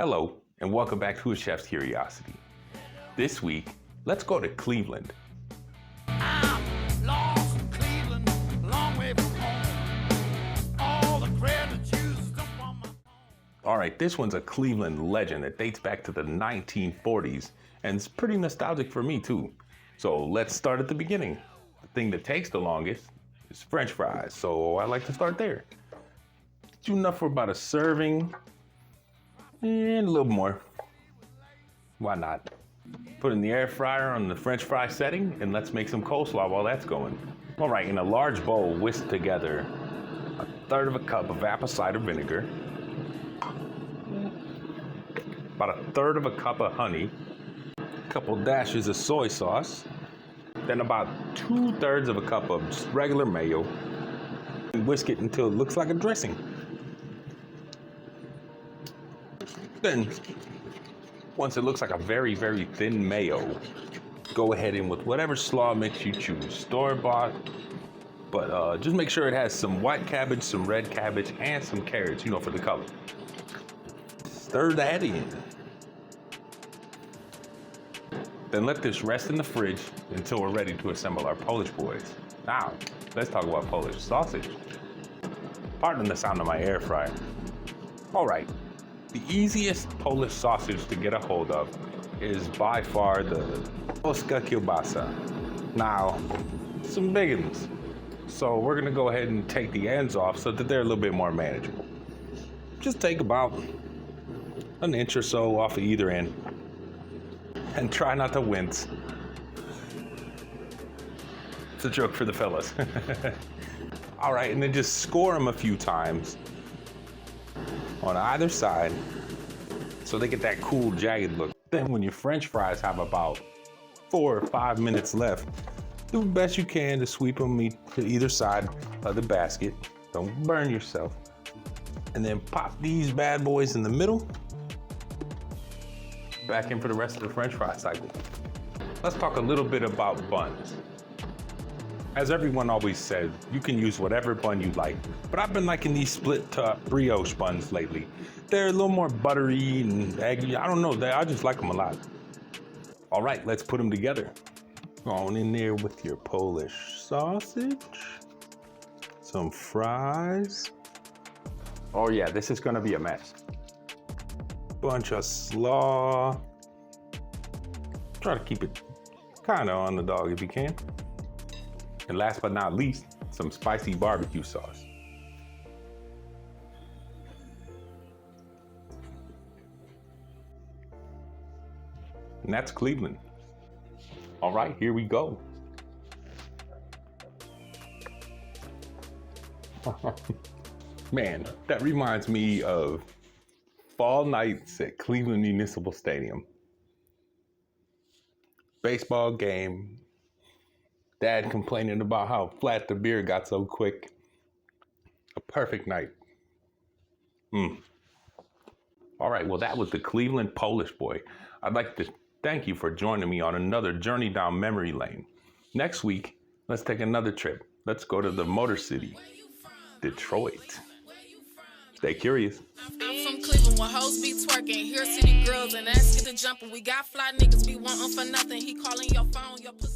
Hello, and welcome back to A Chef's Curiosity. This week, let's go to Cleveland. I'm lost in Cleveland, long way from home. All the credit used up on my phone. All right, this one's a Cleveland legend that dates back to the 1940s, and it's pretty nostalgic for me too. So let's start at the beginning. The thing that takes the longest is French fries, so I like to start there. Do enough for about a serving, and a little more. Why not? Put in the air fryer on the French fry setting, and let's make some coleslaw while that's going. All right, in a large bowl, whisk together 1/3 cup of apple cider vinegar, about 1/3 cup of honey, a couple dashes of soy sauce, then about 2/3 cup of just regular mayo, and whisk it until it looks like a dressing. Then, once it looks like a very, very thin mayo, go ahead in with whatever slaw mix you choose, store-bought, but just make sure it has some white cabbage, some red cabbage, and some carrots, for the color. Stir that in. Then let this rest in the fridge until we're ready to assemble our Polish boys. Now, let's talk about Polish sausage. Pardon the sound of my air fryer. All right. The easiest Polish sausage to get a hold of is by far the polska kielbasa. Now, some big ones. So we're gonna go ahead and take the ends off so that they're a little bit more manageable. Just take about an inch or so off of either end and try not to wince. It's a joke for the fellas. All right, and then just score them a few times on either side so they get that cool jagged look. Then when your French fries have about 4 or 5 minutes left, do the best you can to sweep them to either side of the basket. Don't burn yourself. And then pop these bad boys in the middle. Back in for the rest of the French fry cycle. Let's talk a little bit about buns. As everyone always says, you can use whatever bun you like, but I've been liking these split top brioche buns lately. They're a little more buttery and eggy. I don't know, I just like them a lot. All right, let's put them together. On in there with your Polish sausage, some fries. Oh yeah, this is gonna be a mess. Bunch of slaw. Try to keep it kinda on the dog if you can. And last but not least, some spicy barbecue sauce. And that's Cleveland. All right, here we go. Man, that reminds me of fall nights at Cleveland Municipal Stadium. Baseball game. Dad complaining about how flat the beer got so quick. A perfect night. All right, well, that was the Cleveland Polish boy. I'd like to thank you for joining me on another journey down memory lane. Next week, let's take another trip. Let's go to the Motor City, Detroit. Stay curious. I'm from Cleveland where hoes be twerking. Here city girls and ask you to jump. And we got fly niggas be wanting for nothing. He calling your phone, your pussy.